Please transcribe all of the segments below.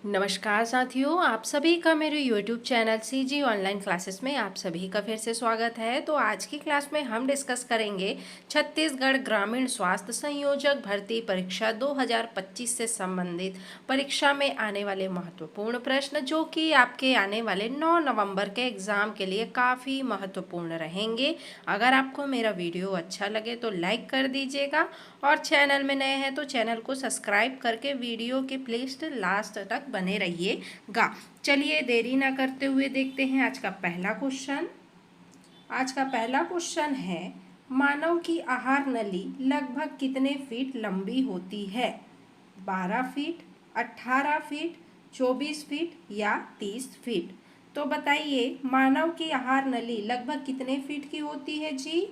नमस्कार साथियों, आप सभी का मेरे YouTube channel CG online classes में आप सभी का फिर से स्वागत है। तो आज की क्लास में हम डिस्कस करेंगे छत्तीसगढ़ ग्रामीण स्वास्थ्य संयोजक भर्ती परीक्षा 2025 से संबंधित परीक्षा में आने वाले महत्वपूर्ण प्रश्न, जो कि आपके आने वाले 9 नवंबर के एग्ज़ाम के लिए काफ़ी महत्वपूर्ण रहेंगे। अगर आपको मेरा वीडियो अच्छा लगे तो लाइक कर दीजिएगा और चैनल में नए हैं तो चैनल को सब्सक्राइब करके वीडियो की प्लेलिस्ट लास्ट तक बने रहिएगा। चलिए देरी ना करते हुए देखते हैं आज का पहला क्वेश्चन। आज का पहला क्वेश्चन है, मानव की आहार नली लगभग कितने फीट लंबी होती है? 12 फीट, 18 फीट, 24 फीट या 30 फीट? तो बताइए, मानव की आहार नली लगभग कितने फीट की होती है जी?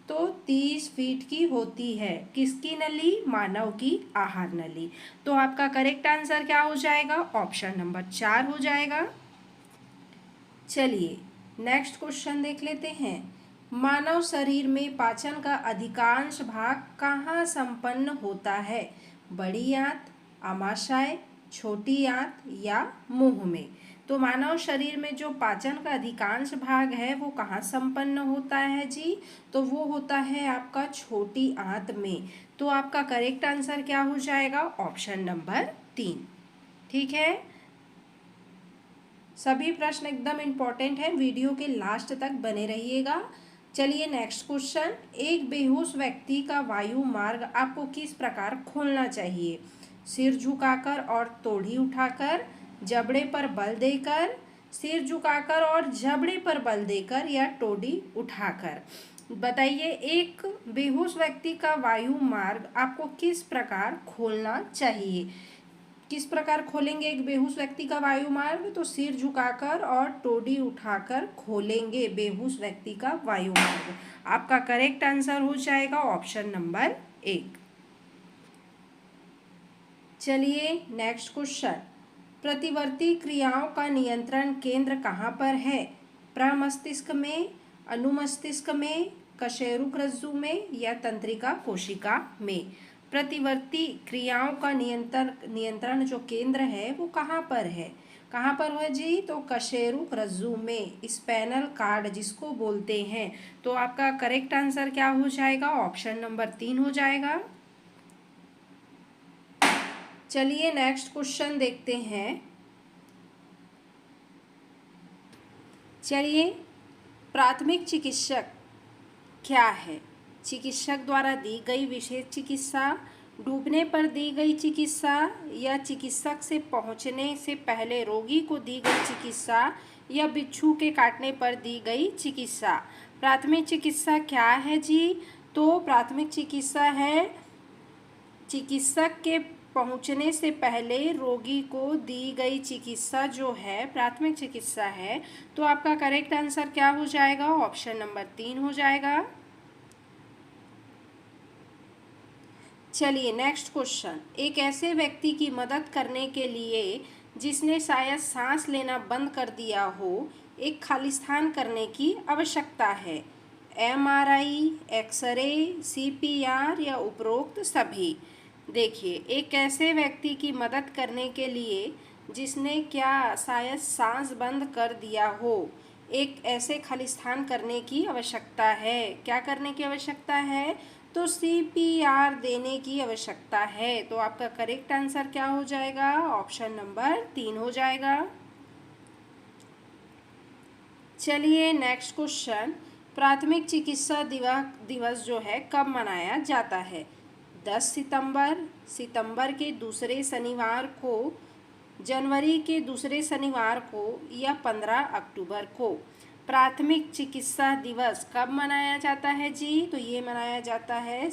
तो 30 फीट की होती है। किसकी नली? मानव की आहार नली। तो आपका करेक्ट आंसर क्या हो जाएगा? ऑप्शन नंबर 4 हो जाएगा। चलिए नेक्स्ट क्वेश्चन देख लेते हैं। मानव शरीर में पाचन का अधिकांश भाग कहाँ संपन्न होता है? बड़ी आंत, आमाशय, छोटी आंत या मुंह में? तो मानव शरीर में जो पाचन का अधिकांश भाग है वो कहाँ संपन्न होता है जी? तो वो होता है आपका छोटी आंत में। तो आपका करेक्ट आंसर क्या हो जाएगा? Option number 3। ठीक है, सभी प्रश्न एकदम इम्पॉर्टेंट है, वीडियो के लास्ट तक बने रहिएगा। चलिए नेक्स्ट क्वेश्चन, एक बेहोश व्यक्ति का वायु मार्ग आपको किस प्रकार खोलना चाहिए? सिर झुकाकर और तोड़ी उठाकर, जबड़े पर बल देकर, सिर झुकाकर और जबड़े पर बल देकर या टोड़ी उठाकर? बताइए, एक बेहोश व्यक्ति का वायु मार्ग आपको किस प्रकार खोलना चाहिए? किस प्रकार खोलेंगे एक बेहोश व्यक्ति का वायु मार्ग? तो सिर झुकाकर और टोडी उठाकर खोलेंगे बेहोश व्यक्ति का वायु मार्ग। आपका करेक्ट आंसर हो जाएगा ऑप्शन नंबर 1। चलिए नेक्स्ट क्वेश्चन, प्रतिवर्ती क्रियाओं का नियंत्रण केंद्र कहाँ पर है? प्रमस्तिष्क में, अनुमस्तिष्क में, कशेरुक रज्जु में या तंत्रिका कोशिका में? प्रतिवर्ती क्रियाओं का नियंत्रण जो केंद्र है वो कहाँ पर है? कहाँ पर है जी? तो कशेरुक रज्जु में, स्पाइनल कॉर्ड जिसको बोलते हैं। तो आपका करेक्ट आंसर क्या हो जाएगा? ऑप्शन नंबर 3 हो जाएगा। चलिए नेक्स्ट क्वेश्चन देखते हैं। चलिए, प्राथमिक चिकित्सक क्या है? चिकित्सक द्वारा दी गई विशेष चिकित्सा, डूबने पर दी गई चिकित्सा या चिकित्सक से पहुंचने से पहले रोगी को दी गई चिकित्सा या बिच्छू के काटने पर दी गई चिकित्सा? प्राथमिक चिकित्सा क्या है जी? तो प्राथमिक चिकित्सा है चिकित्सक के पहुंचने से पहले रोगी को दी गई चिकित्सा जो है प्राथमिक चिकित्सा है। तो आपका करेक्ट आंसर क्या हो जाएगा? ऑप्शन नंबर 3 हो जाएगा। चलिए नेक्स्ट क्वेश्चन, एक ऐसे व्यक्ति की मदद करने के लिए जिसने शायद सांस लेना बंद कर दिया हो, एक खालिस्तान करने की आवश्यकता है। MRI, एक्सरे, CPR या उपरोक्त सभी? देखिए, एक ऐसे व्यक्ति की मदद करने के लिए जिसने क्या शायद सांस बंद कर दिया हो, एक ऐसे खालिस्तान करने की आवश्यकता है। क्या करने की आवश्यकता है? तो CPR देने की आवश्यकता है। तो आपका करेक्ट आंसर क्या हो जाएगा? ऑप्शन नंबर 3 हो जाएगा। चलिए नेक्स्ट क्वेश्चन, प्राथमिक चिकित्सा दिवस जो है कब मनाया जाता है? 10 सितंबर के दूसरे शनिवार को, जनवरी के दूसरे शनिवार को या 15 अक्टूबर को? प्राथमिक चिकित्सा दिवस कब मनाया जाता है जी? तो ये मनाया जाता है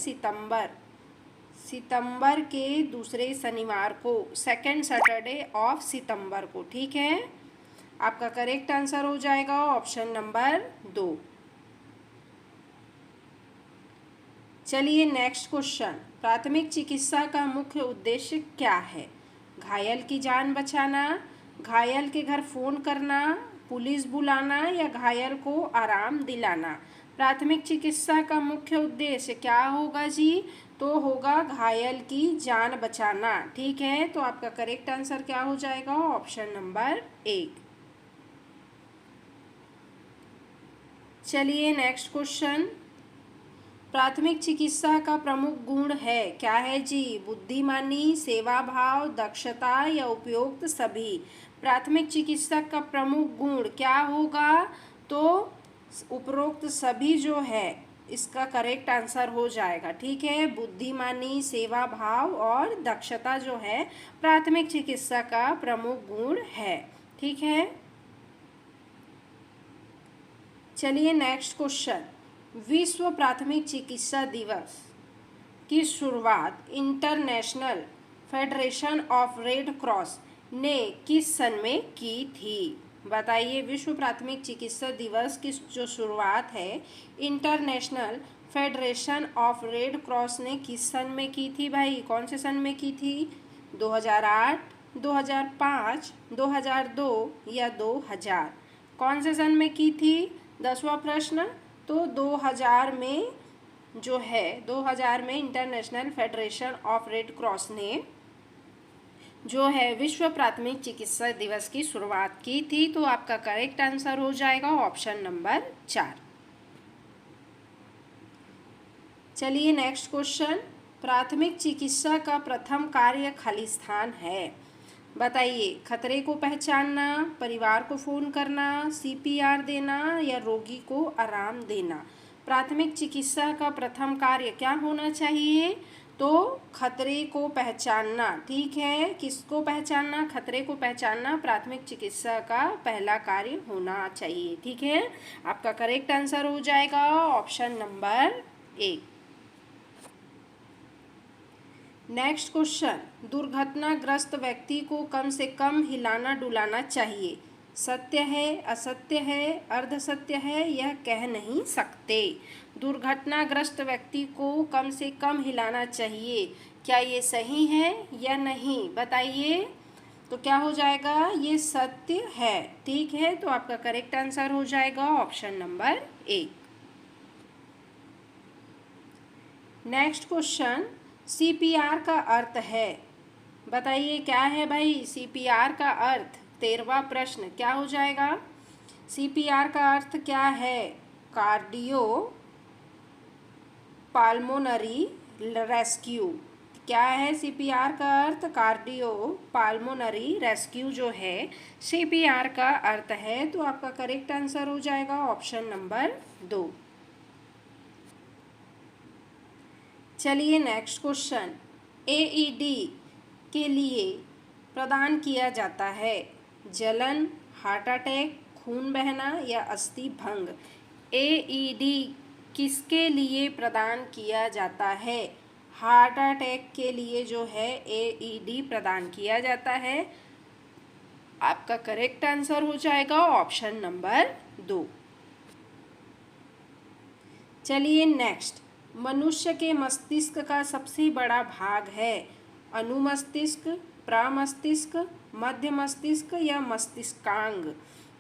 सितंबर के दूसरे शनिवार को, सेकेंड सैटरडे ऑफ सितंबर को। ठीक है, आपका करेक्ट आंसर हो जाएगा ऑप्शन नंबर 2। चलिए नेक्स्ट क्वेश्चन, प्राथमिक चिकित्सा का मुख्य उद्देश्य क्या है? घायल की जान बचाना, घायल के घर फोन करना, पुलिस बुलाना या घायल को आराम दिलाना? प्राथमिक चिकित्सा का मुख्य उद्देश्य क्या होगा जी? तो होगा घायल की जान बचाना। ठीक है, तो आपका करेक्ट आंसर क्या हो जाएगा? Option number 1। चलिए नेक्स्ट क्वेश्चन। प्राथमिक चिकित्सा का प्रमुख गुण है, क्या है जी? बुद्धिमानी, सेवा भाव, दक्षता या उपयुक्त सभी। प्राथमिक चिकित्सक का प्रमुख गुण क्या होगा? तो उपरोक्त सभी जो है इसका करेक्ट आंसर हो जाएगा। ठीक है, बुद्धिमानी, सेवा भाव और दक्षता जो है प्राथमिक चिकित्सा का प्रमुख गुण है। ठीक है, चलिए नेक्स्ट क्वेश्चन। विश्व प्राथमिक चिकित्सा दिवस की शुरुआत international federation of red cross ने किस सन में की थी? बताइए, विश्व प्राथमिक चिकित्सा दिवस की जो शुरुआत है international federation of red cross ने किस सन में की थी भाई? कौन से सन में की थी? 2008, 2005, 2002 या 2000? कौन से सन में की थी? 10वां प्रश्न। तो 2000 में जो है 2000 में international federation of red cross ने जो है विश्व प्राथमिक चिकित्सा दिवस की शुरुआत की थी। तो आपका करेक्ट आंसर हो जाएगा ऑप्शन नंबर 4। चलिए नेक्स्ट क्वेश्चन। प्राथमिक चिकित्सा का प्रथम कार्य खालिस्तान है। बताइए, खतरे को पहचानना, परिवार को फ़ोन करना, CPR देना या रोगी को आराम देना। प्राथमिक चिकित्सा का प्रथम कार्य क्या होना चाहिए? तो खतरे को पहचानना। ठीक है, किसको पहचानना? खतरे को पहचानना प्राथमिक चिकित्सा का पहला कार्य होना चाहिए। ठीक है, आपका करेक्ट आंसर हो जाएगा ऑप्शन नंबर 1। Next question. दुर्घटनाग्रस्त व्यक्ति को कम से कम हिलाना डुलाना चाहिए। सत्य है, असत्य है, अर्धसत्य है, यह कह नहीं सकते। दुर्घटनाग्रस्त व्यक्ति को कम से कम हिलाना चाहिए, क्या ये सही है या नहीं? बताइए, तो क्या हो जाएगा? ये सत्य है। ठीक है, तो आपका करेक्ट आंसर हो जाएगा option number 1। Next question. CPR का अर्थ है। बताइए, क्या है भाई CPR का अर्थ? 13वां प्रश्न क्या हो जाएगा? CPR का अर्थ क्या है? Cardio pulmonary rescue. क्या है CPR का अर्थ? कार्डियो पाल्मोनरी रेस्क्यू जो है CPR का अर्थ है। तो आपका करेक्ट आंसर हो जाएगा ऑप्शन नंबर 2। चलिए नेक्स्ट क्वेश्चन। AED के लिए प्रदान किया जाता है जलन, हार्ट अटैक, खून बहना या अस्थि भंग। AED किसके लिए प्रदान किया जाता है? हार्ट अटैक के लिए जो है AED प्रदान किया जाता है। आपका करेक्ट आंसर हो जाएगा ऑप्शन नंबर 2। चलिए नेक्स्ट। मनुष्य के मस्तिष्क का सबसे बड़ा भाग है अनुमस्तिष्क, प्रमस्तिष्क, मध्य मस्तिष्क या मस्तिष्कांग।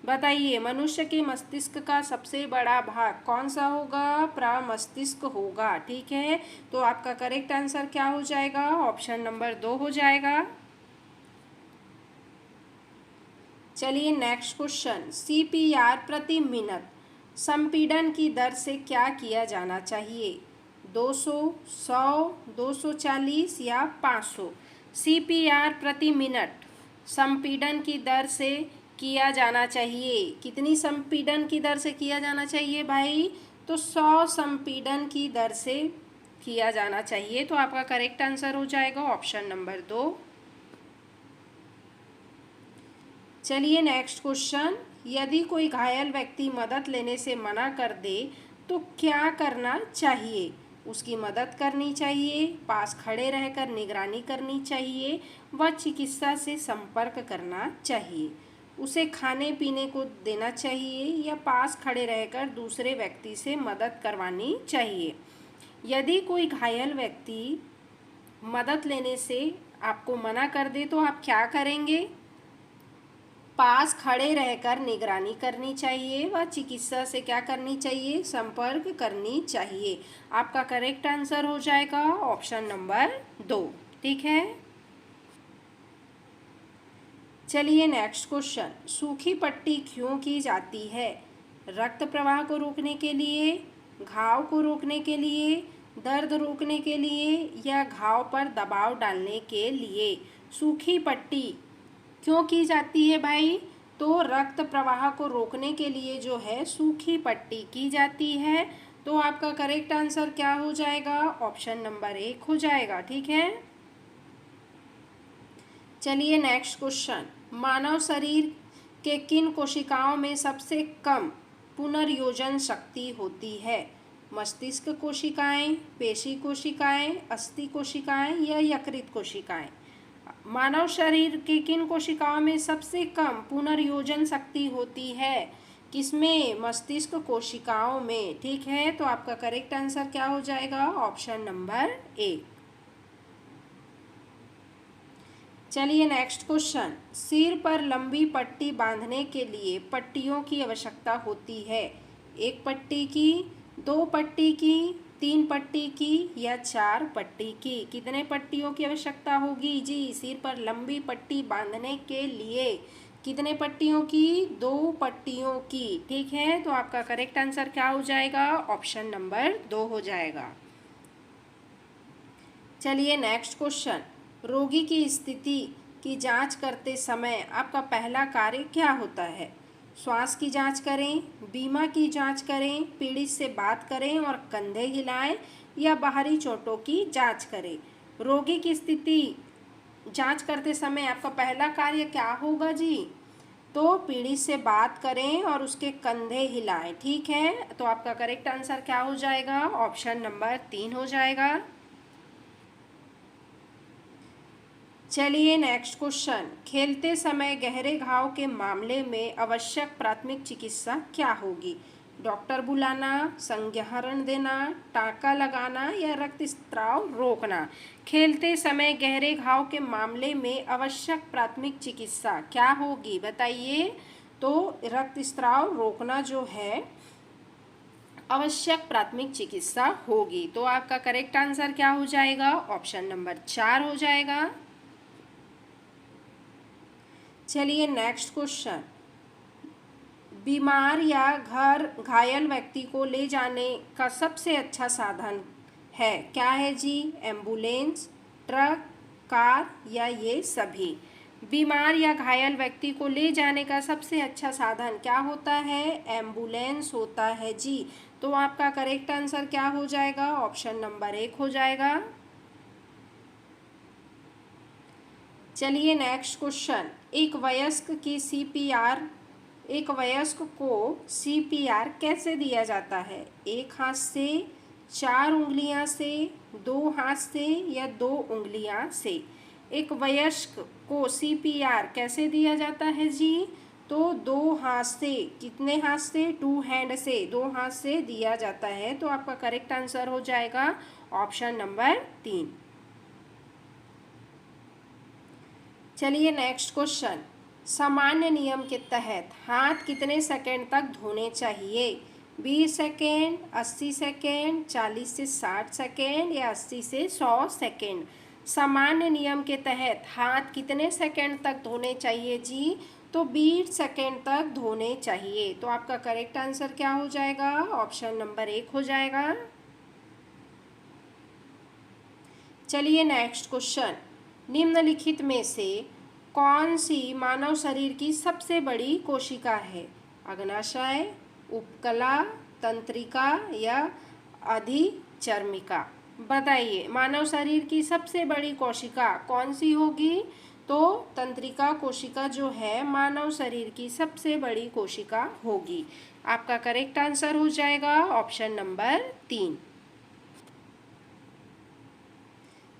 बताइए, मनुष्य के मस्तिष्क का सबसे बड़ा भाग कौन सा होगा? प्रमस्तिष्क होगा। ठीक है, तो आपका करेक्ट आंसर क्या हो जाएगा? ऑप्शन नंबर 2 हो जाएगा। चलिए नेक्स्ट क्वेश्चन। CPR प्रति मिनट संपीड़न की दर से क्या किया जाना चाहिए? 200, 100, 240 या 500? CPR प्रति मिनट संपीड़न की दर से किया जाना चाहिए। कितनी संपीड़न की दर से किया जाना चाहिए भाई? तो 100 संपीड़न की दर से किया जाना चाहिए। तो आपका करेक्ट आंसर हो जाएगा ऑप्शन नंबर 2। चलिए नेक्स्ट क्वेश्चन। यदि कोई घायल व्यक्ति मदद लेने से मना कर दे तो क्या करना चाहिए? उसकी मदद करनी चाहिए, पास खड़े रहकर निगरानी करनी चाहिए, व चिकित्सा से संपर्क करना चाहिए। उसे खाने पीने को देना चाहिए या पास खड़े रहकर दूसरे व्यक्ति से मदद करवानी चाहिए। यदि कोई घायल व्यक्ति मदद लेने से आपको मना कर दे तो आप क्या करेंगे? पास खड़े रहकर निगरानी करनी चाहिए व चिकित्सा से क्या करनी चाहिए, संपर्क करनी चाहिए। आपका करेक्ट आंसर हो जाएगा ऑप्शन नंबर 2। ठीक है, चलिए नेक्स्ट क्वेश्चन। सूखी पट्टी क्यों की जाती है? रक्त प्रवाह को रोकने के लिए, घाव को रोकने के लिए, दर्द रोकने के लिए या घाव पर दबाव डालने के लिए सूखी पट्टी क्यों की जाती है भाई? तो रक्त प्रवाह को रोकने के लिए जो है सूखी पट्टी की जाती है। तो आपका करेक्ट आंसर क्या हो जाएगा? ऑप्शन नंबर 1 हो जाएगा। ठीक है, चलिए नेक्स्ट क्वेश्चन। मानव शरीर के किन कोशिकाओं में सबसे कम पुनर्योजन शक्ति होती है? मस्तिष्क कोशिकाएं, पेशी कोशिकाएं, अस्थि कोशिकाएं या यकृत कोशिकाएं? मानव शरीर के किन कोशिकाओं में सबसे कम पुनर्योजन शक्ति होती है? किसमें? मस्तिष्क कोशिकाओं में। ठीक है, तो आपका करेक्ट आंसर क्या हो जाएगा? Option number 1। चलिए नेक्स्ट क्वेश्चन। सिर पर लंबी पट्टी बांधने के लिए पट्टियों की आवश्यकता होती है? 1 पट्टी की, 2 पट्टी की, 3 पट्टी की या 4 पट्टी की? कितने पट्टियों की आवश्यकता होगी जी सिर पर लंबी पट्टी बांधने के लिए? कितने पट्टियों की? 2 पट्टियों की। ठीक है, तो आपका करेक्ट आंसर क्या हो जाएगा? ऑप्शन नंबर 2 हो जाएगा। चलिए नेक्स्ट क्वेश्चन। रोगी की स्थिति की जांच करते समय आपका पहला कार्य क्या होता है? श्वास की जांच करें, बीमा की जांच करें, पीड़ित से बात करें और कंधे हिलाएं या बाहरी चोटों की जांच करें? रोगी की स्थिति जांच करते समय आपका पहला कार्य क्या होगा जी? तो पीड़ित से बात करें और उसके कंधे हिलाएं। ठीक है, तो आपका करेक्ट आंसर क्या हो जाएगा? ऑप्शन नंबर 3 हो जाएगा। चलिए नेक्स्ट क्वेश्चन। खेलते समय गहरे घाव के मामले में आवश्यक प्राथमिक चिकित्सा क्या होगी? डॉक्टर बुलाना, संज्ञाहरण देना, टाँका लगाना या रक्तस्राव रोकना? खेलते समय गहरे घाव के मामले में आवश्यक प्राथमिक चिकित्सा क्या होगी बताइए? तो रक्तस्राव रोकना जो है आवश्यक प्राथमिक चिकित्सा होगी। तो आपका करेक्ट आंसर क्या हो जाएगा? ऑप्शन नंबर 4 हो जाएगा। चलिए नेक्स्ट क्वेश्चन। बीमार या घायल व्यक्ति को ले जाने का सबसे अच्छा साधन है क्या है जी? एम्बुलेंस, ट्रक, कार या ये सभी? बीमार या घायल व्यक्ति को ले जाने का सबसे अच्छा साधन क्या होता है? एम्बुलेंस होता है जी। तो आपका करेक्ट आंसर क्या हो जाएगा? ऑप्शन नंबर 1 हो जाएगा। चलिए नेक्स्ट क्वेश्चन। एक वयस्क को CPR कैसे दिया जाता है? 1 हाथ से, 4 उंगलियां से, 2 हाथ से या 2 उंगलियां से? एक वयस्क को CPR कैसे दिया जाता है जी? तो 2 हाथ से। कितने हाथ से? 2 हैंड से, 2 हाथ से दिया जाता है। तो आपका करेक्ट आंसर हो जाएगा ऑप्शन नंबर 3। चलिए नेक्स्ट क्वेश्चन। सामान्य नियम के तहत हाथ कितने सेकंड तक धोने चाहिए? 20 सेकंड, 80 सेकंड, 40 से 60 सेकंड या 80 से 100 सेकंड? सामान्य नियम के तहत हाथ कितने सेकंड तक धोने चाहिए जी? तो 20 सेकंड तक धोने चाहिए। तो आपका करेक्ट आंसर क्या हो जाएगा? ऑप्शन नंबर 1 हो जाएगा। चलिए नेक्स्ट क्वेश्चन। निम्नलिखित में से कौन सी मानव शरीर की सबसे बड़ी कोशिका है? अग्नाशय, उपकला, तंत्रिका या अधिचर्मिका? बताइए, मानव शरीर की सबसे बड़ी कोशिका कौन सी होगी? तो तंत्रिका कोशिका जो है मानव शरीर की सबसे बड़ी कोशिका होगी। आपका करेक्ट आंसर हो जाएगा ऑप्शन नंबर 3।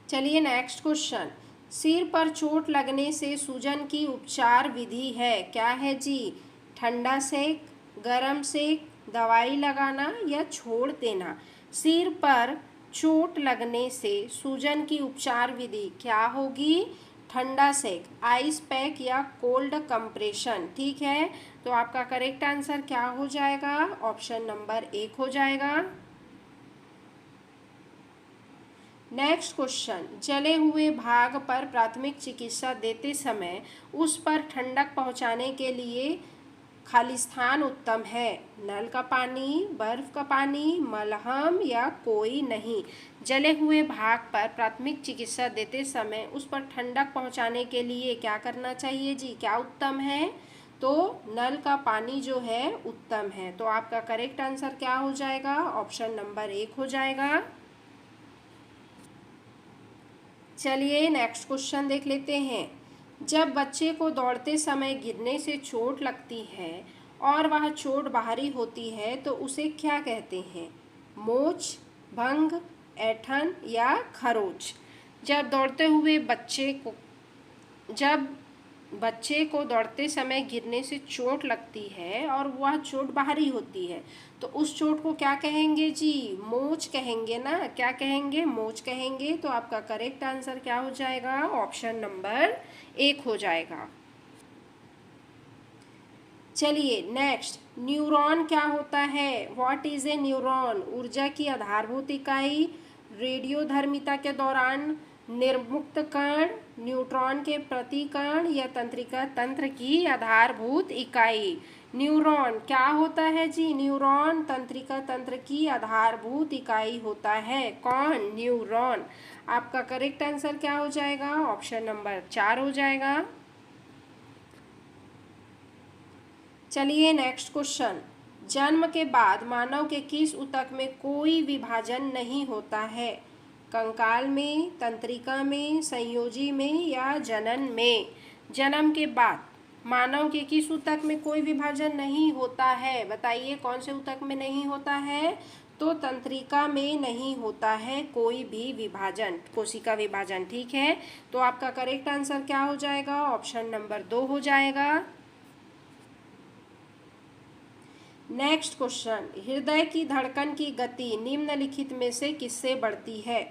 चलिए नेक्स्ट क्वेश्चन। सिर पर चोट लगने से सूजन की उपचार विधि है क्या है जी? ठंडा सेक, गरम सेक, दवाई लगाना या छोड़ देना? सिर पर चोट लगने से सूजन की उपचार विधि क्या होगी? ठंडा सेक, आइस पैक या कोल्ड कंप्रेशन। ठीक है, तो आपका करेक्ट आंसर क्या हो जाएगा? ऑप्शन नंबर 1 हो जाएगा। नेक्स्ट क्वेश्चन, जले हुए भाग पर प्राथमिक चिकित्सा देते समय उस पर ठंडक पहुंचाने के लिए खाली स्थान उत्तम है। नल का पानी, बर्फ का पानी, मलहम या कोई नहीं। जले हुए भाग पर प्राथमिक चिकित्सा देते समय उस पर ठंडक पहुंचाने के लिए क्या करना चाहिए जी? क्या उत्तम है? तो नल का पानी जो है उत्तम है। तो आपका करेक्ट आंसर क्या हो जाएगा? ऑप्शन नंबर 1 हो जाएगा। चलिए नेक्स्ट क्वेश्चन देख लेते हैं। जब बच्चे को दौड़ते समय गिरने से चोट लगती है और वह चोट बाहरी होती है तो उसे क्या कहते हैं? मोच, भंग, ऐंठन या खरोच। जब दौड़ते हुए जब बच्चे को दौड़ते समय गिरने से चोट लगती है और वह चोट बाहरी होती है तो उस चोट को क्या कहेंगे जी? मोच कहेंगे ना। क्या कहेंगे? मोच कहेंगे। तो आपका करेक्ट आंसर क्या हो जाएगा? ऑप्शन नंबर 1 हो जाएगा। चलिए नेक्स्ट, न्यूरॉन क्या होता है? What is a neuron? ऊर्जा की आधारभूत इकाई, रेडियोधर्मिता के दौरान निर्मुक्त कण, न्यूट्रॉन के प्रति कण या तंत्रिका तंत्र की आधारभूत इकाई। न्यूरॉन क्या होता है जी? न्यूरॉन तंत्रिका तंत्र की आधारभूत इकाई होता है। कौन? न्यूरॉन। आपका करेक्ट आंसर क्या हो जाएगा? ऑप्शन नंबर 4 हो जाएगा। चलिए नेक्स्ट क्वेश्चन, जन्म के बाद मानव के किस ऊतक में कोई विभाजन नहीं होता है? कंकाल में, तंत्रिका में, संयोजी में या जनन में? जन्म के बाद मानव के किस ऊतक में कोई विभाजन नहीं होता है? बताइए कौन से ऊतक में नहीं होता है? तो तंत्रिका में नहीं होता है कोई भी विभाजन, कोशिका विभाजन। ठीक है, तो आपका करेक्ट आंसर क्या हो जाएगा? ऑप्शन नंबर 2 हो जाएगा। नेक्स्ट क्वेश्चन, हृदय की धड़कन की गति निम्नलिखित में से किससे बढ़ती है?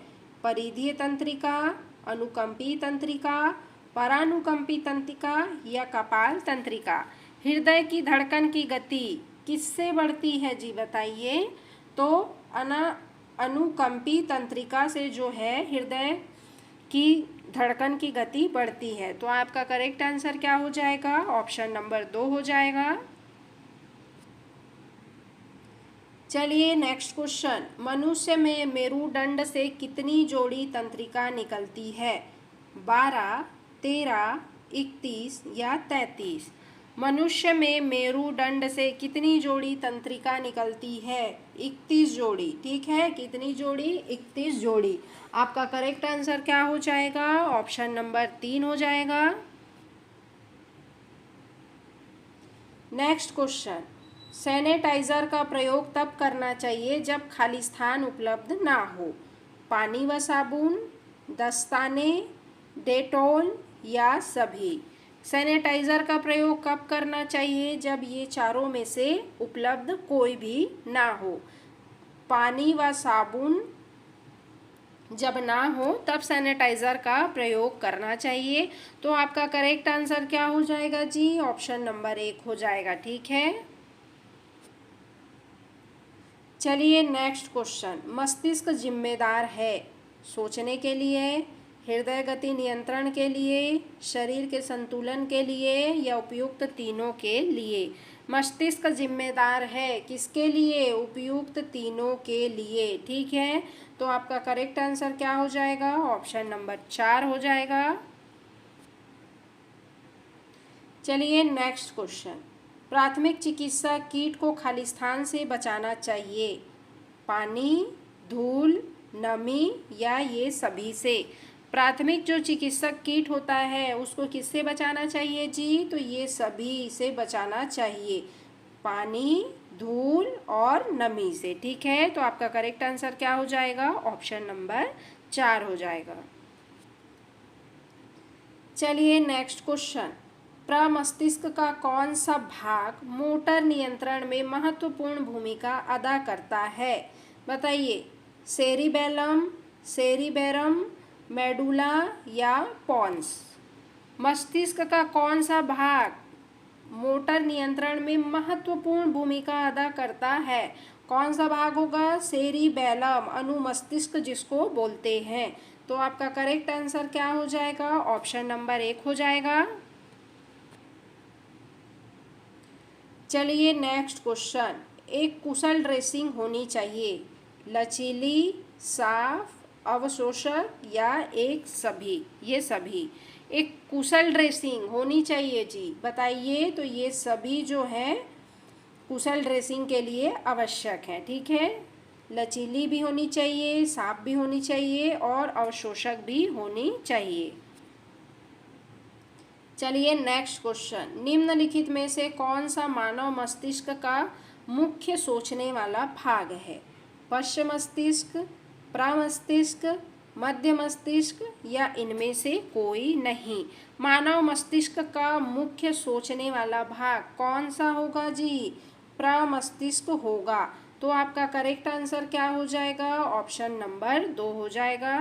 परिधीय तंत्रिका, अनुकंपी तंत्रिका, परानुकंपी तंत्रिका या कपाल तंत्रिका। हृदय की धड़कन की गति किससे बढ़ती है जी? बताइए। तो अनुकंपी तंत्रिका से जो है हृदय की धड़कन की गति बढ़ती है। तो आपका करेक्ट आंसर क्या हो जाएगा? ऑप्शन नंबर 2 हो जाएगा। चलिए नेक्स्ट क्वेश्चन, मनुष्य में मेरुदंड से कितनी जोड़ी तंत्रिका निकलती है? 12, 13, 31 या 33। मनुष्य में मेरुदंड से कितनी जोड़ी तंत्रिका निकलती है? 31 जोड़ी। ठीक है, कितनी जोड़ी? 31 जोड़ी। आपका करेक्ट आंसर क्या हो जाएगा? ऑप्शन नंबर 3 हो जाएगा। नेक्स्ट क्वेश्चन, सैनिटाइज़र का प्रयोग तब करना चाहिए जब खाली स्थान उपलब्ध ना हो। पानी व साबुन, दस्ताने, डेटॉल या सभी। सैनिटाइज़र का प्रयोग कब करना चाहिए? जब ये चारों में से उपलब्ध कोई भी ना हो। पानी व साबुन जब ना हो तब सैनिटाइज़र का प्रयोग करना चाहिए। तो आपका करेक्ट आंसर क्या हो जाएगा जी? ऑप्शन नंबर 1 हो जाएगा। ठीक है, चलिए नेक्स्ट क्वेश्चन, मस्तिष्क जिम्मेदार है सोचने के लिए, हृदय गति नियंत्रण के लिए, शरीर के संतुलन के लिए या उपयुक्त तीनों के लिए? मस्तिष्क जिम्मेदार है किसके लिए? उपयुक्त तीनों के लिए। ठीक है, तो आपका करेक्ट आंसर क्या हो जाएगा? ऑप्शन नंबर 4 हो जाएगा। चलिए नेक्स्ट क्वेश्चन, प्राथमिक चिकित्सा कीट को खाली स्थान से बचाना चाहिए। पानी, धूल, नमी या ये सभी से? प्राथमिक जो चिकित्सक कीट होता है उसको किससे बचाना चाहिए जी? तो ये सभी से बचाना चाहिए, पानी, धूल और नमी से। ठीक है, तो आपका करेक्ट आंसर क्या हो जाएगा? ऑप्शन नंबर 4 हो जाएगा। चलिए नेक्स्ट क्वेश्चन, प्रमस्तिष्क का कौन सा भाग मोटर नियंत्रण में महत्वपूर्ण भूमिका अदा करता है? बताइए। सेरिबेलम, सेरिबेरम, मेडुला या पॉन्स? मस्तिष्क का कौन सा भाग मोटर नियंत्रण में महत्वपूर्ण भूमिका अदा करता है? कौन सा भाग होगा? सेरिबैलम, अनुमस्तिष्क जिसको बोलते हैं। तो आपका करेक्ट आंसर क्या हो जाएगा? ऑप्शन नंबर 1 हो जाएगा। चलिए नेक्स्ट क्वेश्चन। एक कुशल ड्रेसिंग होनी चाहिए, लचीली, साफ, अवशोषक या एक सभी? ये सभी। एक कुशल ड्रेसिंग होनी चाहिए जी, बताइए। तो ये सभी जो है कुशल ड्रेसिंग के लिए आवश्यक है, ठीक है। लचीली भी होनी चाहिए, साफ भी होनी चाहिए और अवशोषक भी होनी चाहिए। चलिए नेक्स्ट क्वेश्चन। निम्नलिखित में से कौन सा मानव मस्तिष्क का मुख्य सोचने वाला भाग है? पश्च मस्तिष्क, प्रमस्तिष्क, मध्य मस्तिष्क या इनमें से कोई नहीं? मानव मस्तिष्क का मुख्य सोचने वाला भाग कौन सा होगा जी? प्रमस्तिष्क होगा। तो आपका करेक्ट आंसर क्या हो जाएगा? ऑप्शन नंबर 2 हो जाएगा।